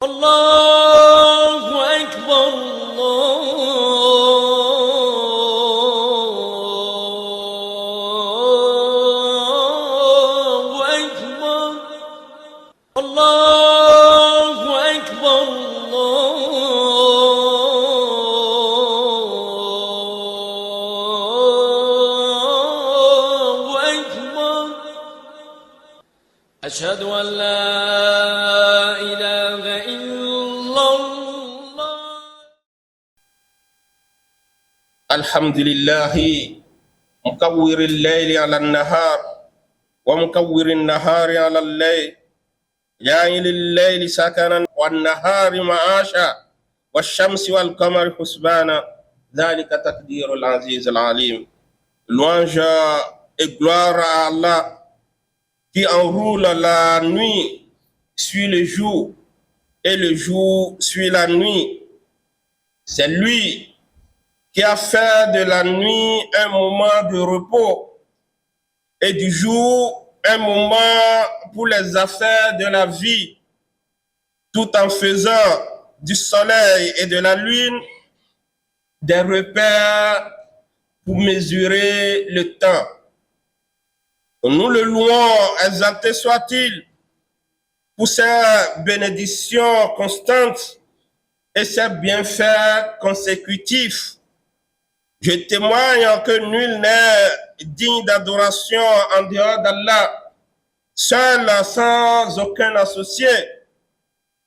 الله أكبر الله أكبر الله أكبر الله أكبر أشهد أن لا إله إلا الله. الحمد لله مكور الليل على النهار ومكور النهار على الليل، جاعل الليل سكنا والنهار معاشا والشمس والقمر حسبانا، ذلك تقدير العزيز العليم. Louange et gloire à Allah qui enroule la nuit suit le jour et le jour suit la nuit. C'est lui qui a fait de la nuit un moment de repos et du jour un moment pour les affaires de la vie, tout en faisant du soleil et de la lune des repères pour mesurer le temps. Nous le louons, exalté soit-il, pour ses bénédictions constantes et ses bienfaits consécutifs. Je témoigne que nul n'est digne d'adoration en dehors d'Allah, seul sans aucun associé.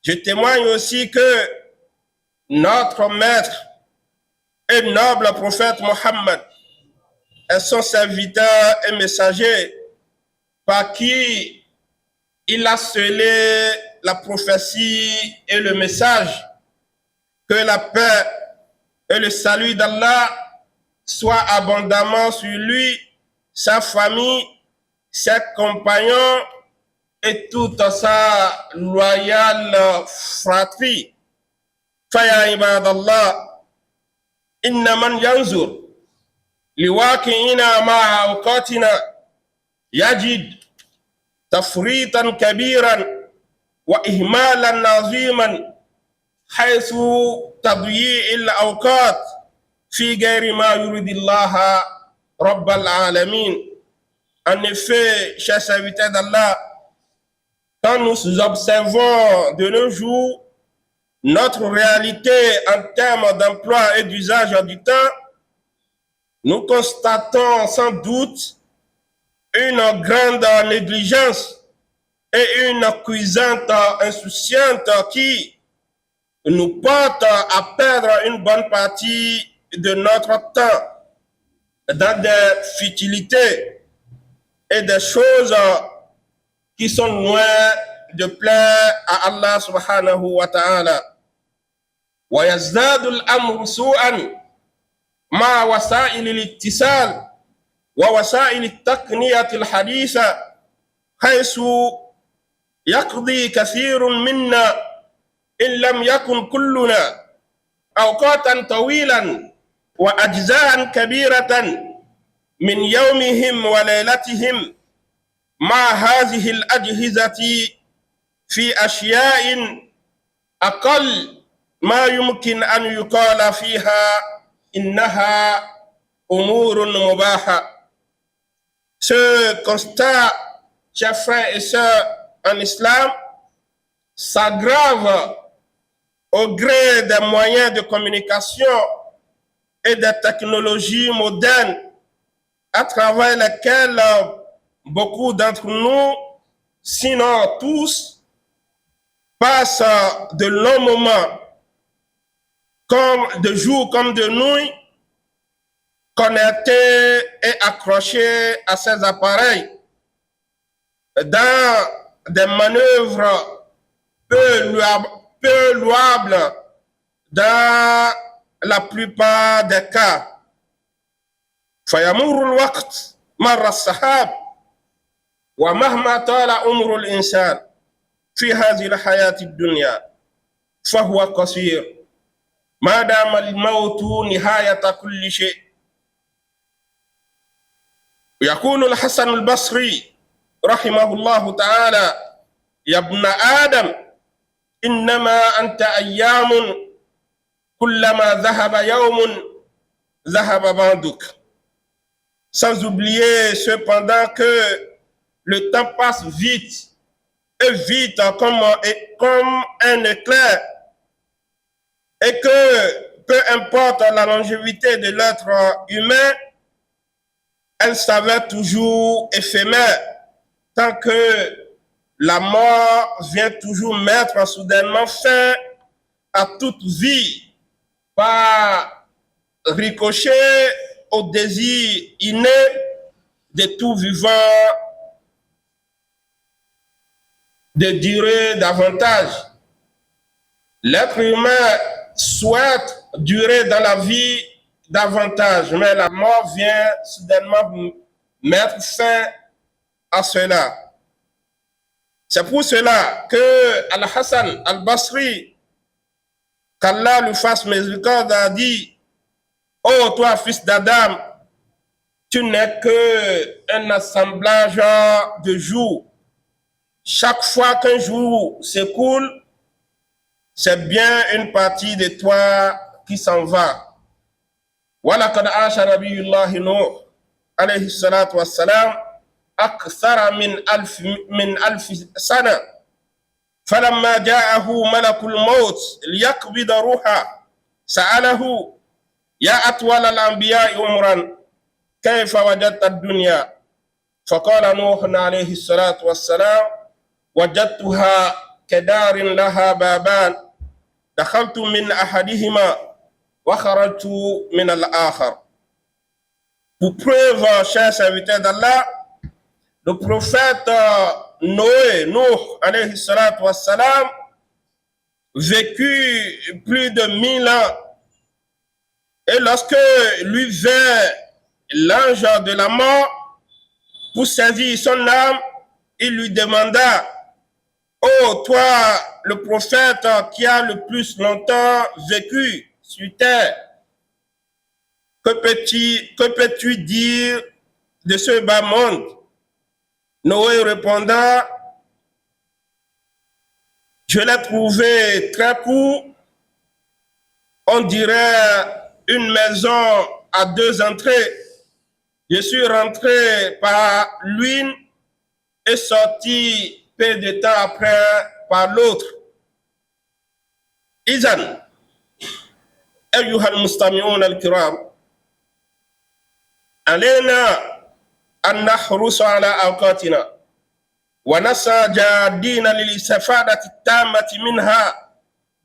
Je témoigne aussi que notre maître et noble prophète Mohammed est son serviteur et messager par qui il a scellé la prophétie et le message. Que la paix et le salut d'Allah soient abondamment sur lui, sa famille, ses compagnons et toute sa loyale fratrie. Faya ibadallah, inna man yanzur liwaqi'ina ma'a awqatina yajid tafritan kabiran wa ihmalan naziman حيث تضييع الأوقات في غير ما يريد الله رب العالمين. En effet, chers serviteurs d'Allah, quand nous observons de nos jours notre réalité en termes d'emploi et d'usage du temps, nous constatons sans doute une grande négligence et une cuisante insouciante qui nous porte à perdre une bonne partie de notre temps dans des futilités et des choses qui sont loin de plaire à Allah subhanahu wa ta'ala. ويزداد الأمر سوءا مع وسائل الاتصال ووسائل التقنية الحديثة، حيث يقضي كثير منا إن لم يكن كلنا أوقاتا طويلا وأجزاء كبيرة من يومهم وليلتهم مع هذه الأجهزة في أشياء أقل ما يمكن أن يقال فيها إنها أمور مباحة. Ce constat, chers frères et sœurs en islam, s'aggrave au gré des moyens de communication et des technologies modernes à travers lesquelles beaucoup d'entre nous, sinon tous, passent de longs moments, comme de jours comme de nuits, connectés et accrochés à ces appareils dans des manœuvres peu louable dans la plupart des cas. فيمر الوقت مر السحاب ومهما طال عمر الإنسان في هذه الحياة الدنيا فهو قصير ما دام الموت نهاية كل شيء. يقول الحسن البصري رحمه الله تعالى: يا ابن آدم إنما أنت أيام كلما ذهب يوم ذهب بعدك. Sans oublier cependant que le temps passe vite, et vite comme un éclair, et que peu importe la longévité de l'être humain, elle s'avère toujours éphémère, tant que la mort vient toujours mettre soudainement fin à toute vie par ricochet au désir inné de tout vivant de durer davantage. L'être humain souhaite durer dans la vie davantage, mais la mort vient soudainement mettre fin à cela. C'est pour cela que Al-Hassan al-Basri, qu'Allah lui fasse miséricorde, a dit: ô toi, fils d'Adam, tu n'es qu'un assemblage de jours. Chaque fois qu'un jour s'écoule, c'est bien une partie de toi qui s'en va. وَلَقَدْ عَاشَ نَبِيُّ اللَّهِ نُوحٌ عليه الصلاة والسلام أكثر من ألف سنة فلما جاءه ملك الموت ليقبض روحه سأله: يا أطول الأنبياء عمرا كيف وجدت الدنيا؟ فقال نوح عليه الصلاة والسلام: وجدتها كدار لها بابان دخلت من أحدهما وخرجت من الآخر. Pour preuve, chers serviteurs d'Allah, le prophète Noé, Nuh, alayhi salatu wassalam, vécut plus de 1000 ans. Et lorsque lui vint l'ange de la mort pour saisir son âme, il lui demanda: ô toi, le prophète qui a le plus longtemps vécu sur terre, que peux-tu dire de ce bas monde? Noé répondant: je l'ai trouvé très court, on dirait une maison à 2 entrées. Je suis rentré par l'une et sorti peu de temps après par l'autre. إذن أيها المستمعون الكرام، علينا أن نحرص على أوقاتنا ونسعى جادين للاستفادة التامة منها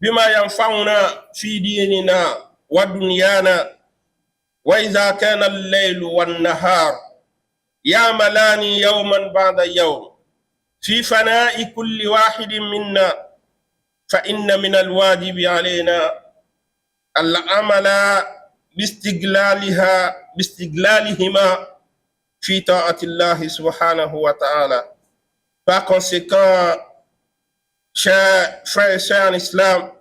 بما ينفعنا في ديننا ودنيانا. وإذا كان الليل والنهار يعملان يوما بعد يوم في فناء كل واحد منا، فإن من الواجب علينا العمل باستغلالهما في طاعة الله سبحانه وتعالى. Par conséquent, chers frères et sœurs en islam,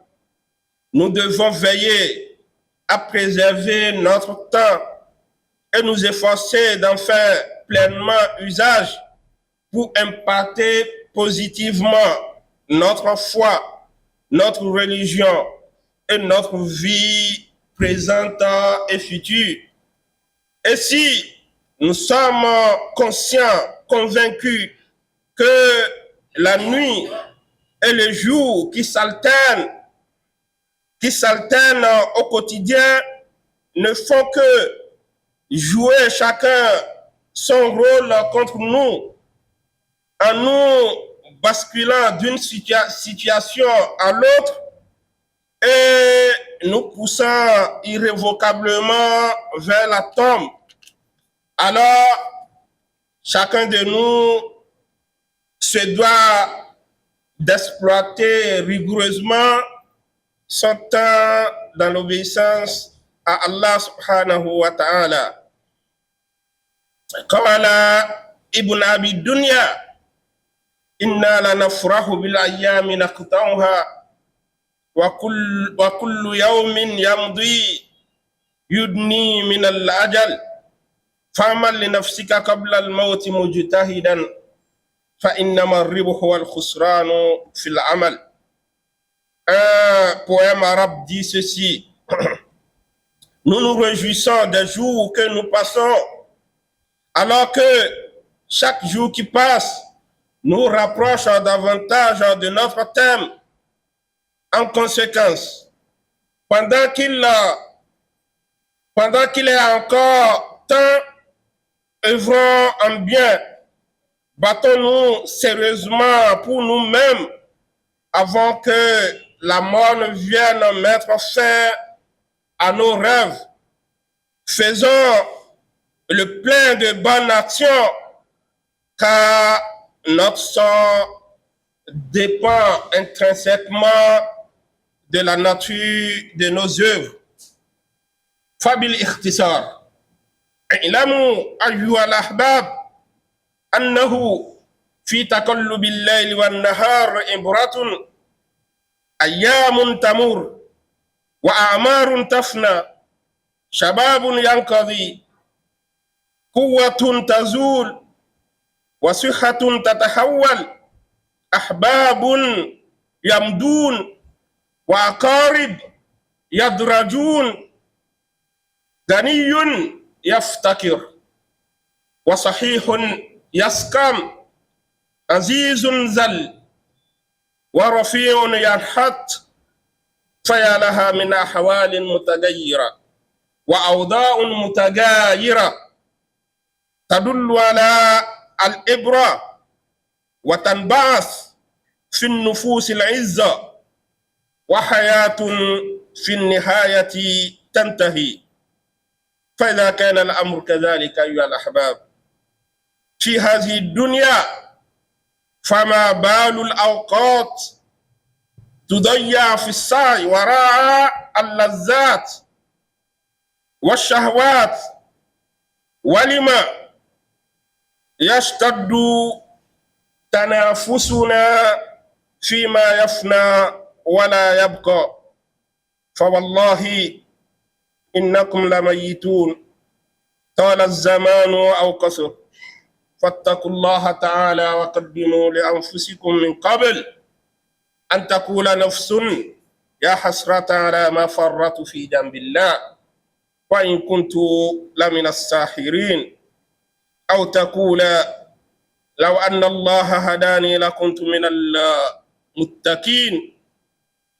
nous devons veiller à préserver notre temps et nous efforcer d'en faire pleinement usage pour impacter positivement notre foi, notre religion et notre vie présente et future. Et si nous sommes conscients, convaincus que la nuit et le jour qui s'alternent au quotidien ne font que jouer chacun son rôle contre nous, en nous basculant d'une situation à l'autre et nous poussant irrévocablement vers la tombe, alors chacun de nous se doit d'exploiter rigoureusement son temps dans l'obéissance à Allah subhanahu wa ta'ala. Qala Ibn Abi Dunya: inna la nafrahu bil ayyami naqta'uha wa kullu yawmin yamdi yudni min al ajal fa'mal li nafsika qabla al mawt mujtahidan fa innama ar-ribhu wal khusranu fil amal. poème arabe dit ceci. Nous nous réjouissons des jours que nous passons, alors que chaque jour qui passe nous rapproche davantage de notre thème. En conséquence, pendant qu'il est encore temps, œuvrons en bien, battons-nous sérieusement pour nous-mêmes avant que la mort ne vienne mettre fin à nos rêves. Faisons le plein de bonnes actions, car notre sort dépend intrinsèquement de la nature de nos œuvres. فبالاختصار اعلموا أيها الأحباب أنه في تقلب الليل والنهار عبرة. أيام تمر وأعمار تفنى، شباب ينقضي، قوة تزول، وصحة تتحول، أحباب يمدون، وأقارب يدرجون، غني يفتكر، وصحيح يسقم، عزيز زل، ورفيع ينحط. فيا لها من أحوال متغيرة وأوضاع متغايرة تدل على الإبرة وتنبعث في النفوس العزة، وحياة في النهاية تنتهي. فإذا كان الأمر كذلك أيها الأحباب في هذه الدنيا، فما بال الأوقات تضيع في السعي وراء اللذات والشهوات، ولما يشتد تنافسنا فيما يفنى ولا يبقى. فوالله إنكم لميتون طال الزمان أو قصر، فاتقوا الله تعالى وقدموا لأنفسكم من قبل أن تقول نفس يا حسرة على ما فرط في جنب الله وإن كنت لمن الساحرين، أو تقول لو أن الله هداني لكنت من المتقين،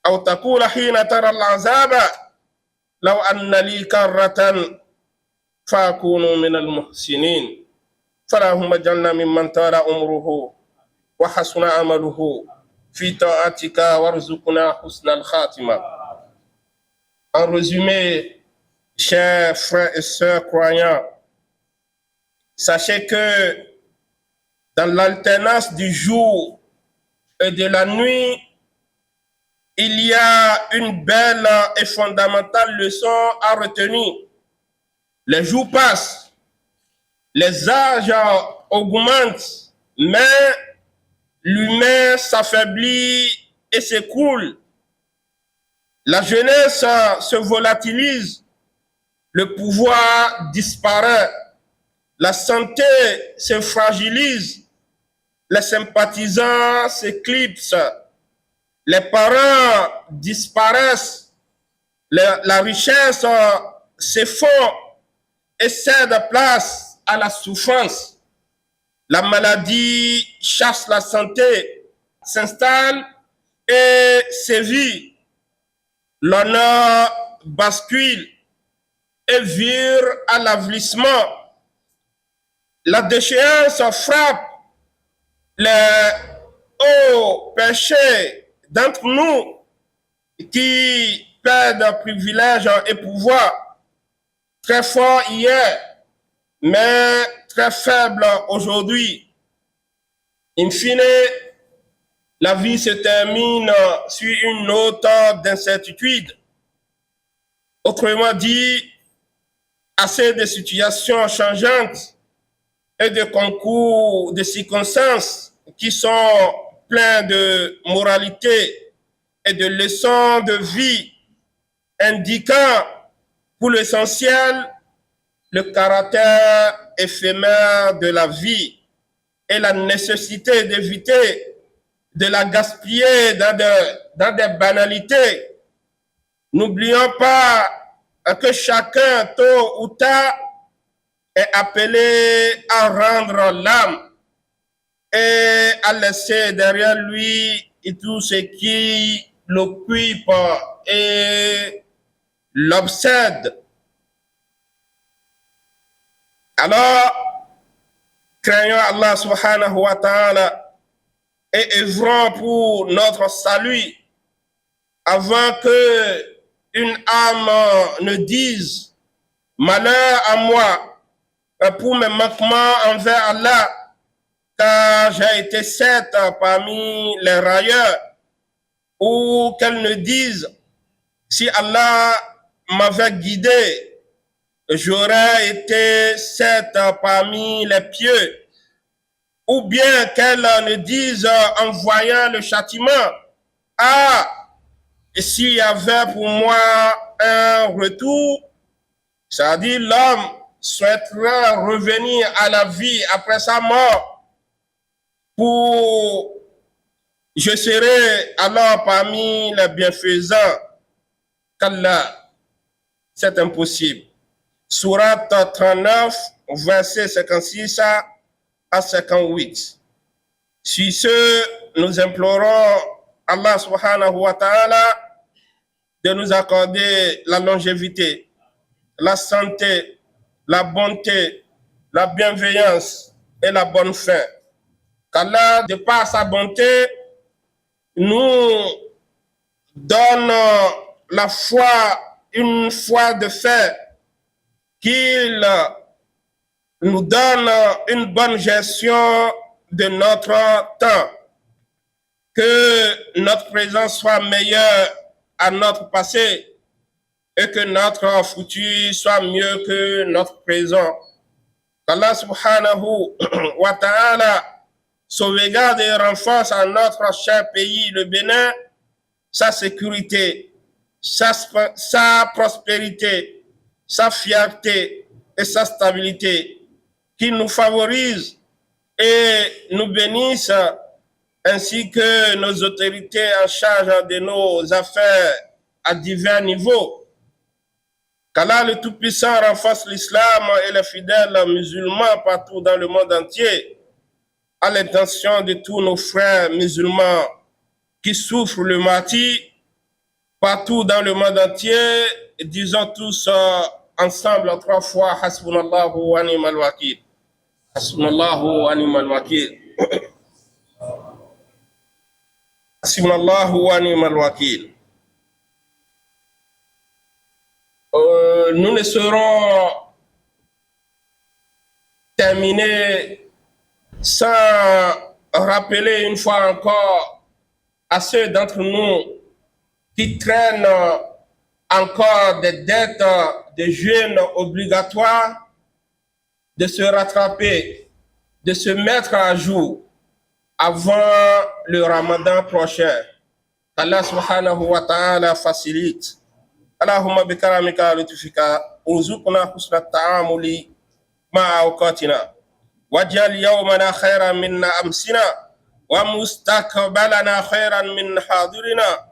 أو تقول حين ترى العذاب لو أن لي كرة فأكون من المحسنين. فاللهم اجعلنا ممن طال عمره وحسن عمله في طاعتك وارزقنا حسن الخاتمة. En résumé, chers frères et sœurs croyants, sachez que dans l'alternance du jour et de la nuit, il y a une belle et fondamentale leçon à retenir. Les jours passent, les âges augmentent, mais l'humain s'affaiblit et s'écroule. La jeunesse se volatilise, le pouvoir disparaît, la santé se fragilise, les sympathisants s'éclipsent, les parents disparaissent, la richesse s'effondre et cède place à la souffrance. La maladie chasse la santé, s'installe et sévit. L'honneur bascule et vire à l'avilissement. La déchéance frappe les hauts péchés d'entre nous qui perdent privilèges et pouvoir. Très fort hier, mais très faible aujourd'hui. In fine, la vie se termine sur une note d'incertitude. Autrement dit, assez de situations changeantes et de concours de circonstances qui sont pleins de moralité et de leçons de vie indiquant pour l'essentiel le caractère éphémère de la vie et la nécessité d'éviter de la gaspiller dans des banalités N'oublions pas que chacun, tôt ou tard, est appelé à rendre l'âme et à laisser derrière lui tout ce qui l'occupe et l'obsède. Alors, craignons Allah subhanahu wa ta'ala et œuvrons pour notre salut avant que une âme ne dise malheur à moi pour mes manquements envers Allah, car j'ai été certes parmi les railleurs, ou qu'elle ne dise si Allah m'avait guidé, j'aurais été certes parmi les pieux, ou bien qu'elle ne dise en voyant le châtiment, ah, s'il y avait pour moi un retour, c'est-à-dire l'homme souhaiterait revenir à la vie après sa mort, pour je serai alors parmi les bienfaisants. Qu'Allah, c'est impossible. Sourate 39, verset 56 à 58. Sur ce, nous implorons Allah subhanahu wa ta'ala de nous accorder la longévité, la santé, la bonté, la bienveillance et la bonne fin. Qu'Allah, de par sa bonté, nous donne la foi, une foi de fer, qu'il nous donne une bonne gestion de notre temps, que notre présent soit meilleur à notre passé et que notre futur soit mieux que notre présent. Qu'Allah subhanahu wa ta'ala sauvegarde et renforce à notre cher pays, le Bénin, sa sécurité, sa prospérité, sa fierté et sa stabilité, qu'il nous favorise et nous bénisse, ainsi que nos autorités en charge de nos affaires à divers niveaux. Qu'Allah le Tout-Puissant renforce l'islam et les fidèles musulmans partout dans le monde entier, à l'intention de tous nos frères musulmans qui souffrent le martyre partout dans le monde entier. Disons tous ensemble 3 fois Hasbunallahu wa ni'mal wakil. Hasbunallahu wa ni'mal wakil. Hasbunallahu wa ni'mal wakil. Nous ne serons terminés sans rappeler une fois encore à ceux d'entre nous qui traînent encore des dettes de jeûne obligatoires, de se rattraper, de se mettre à jour avant le Ramadan prochain. Allah subhanahu wa ta'ala facilite. Allahumma bikaramika lutufika urzuqna husna ta'amuli ma'a awqatina waj'al yawmana khayran min amsina wa mustaqbalana khayran min hadirina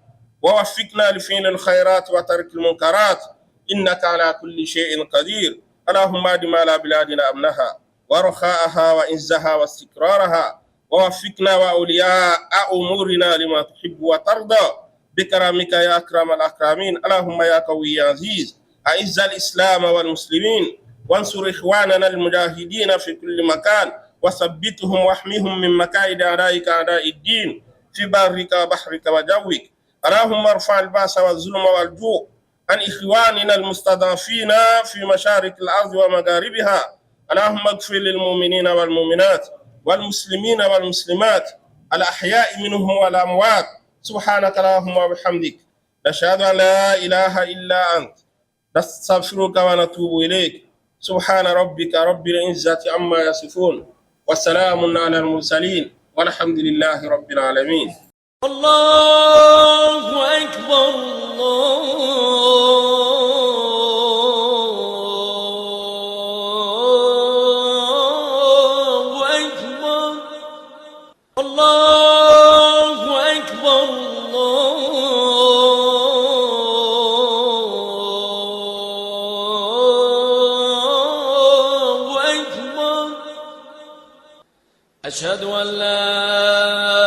ووفقنا لفعل الخيرات وترك المنكرات إنك على كل شيء قدير. اللهم أدم على بلادنا أمنها ورخاءها وعزها واستقرارها ووفقنا وأولياء أمورنا لما تحب وترضى بكرامك يا أكرم الأكرمين. اللهم يا قوي يا عزيز أعز الإسلام والمسلمين وانصر إخواننا المجاهدين في كل مكان وثبتهم واحميهم من مكائد أعدائك أعداء الدين في برك وبحرك وجوك. اللهم ارفع البأس والظلم والجوع عن إخواننا المستضعفين في مشارق الأرض ومغاربها. اللهم اغفر للمؤمنين والمؤمنات والمسلمين والمسلمات الأحياء منهم والأموات. سبحانك اللهم وبحمدك نشهد أن لا إله إلا أنت نستغفرك ونتوب إليك. سبحان ربك رب العزة عما يصفون وسلام على المرسلين والحمد لله رب العالمين. الله أكبر الله أكبر الله أكبر الله أشهد أن لا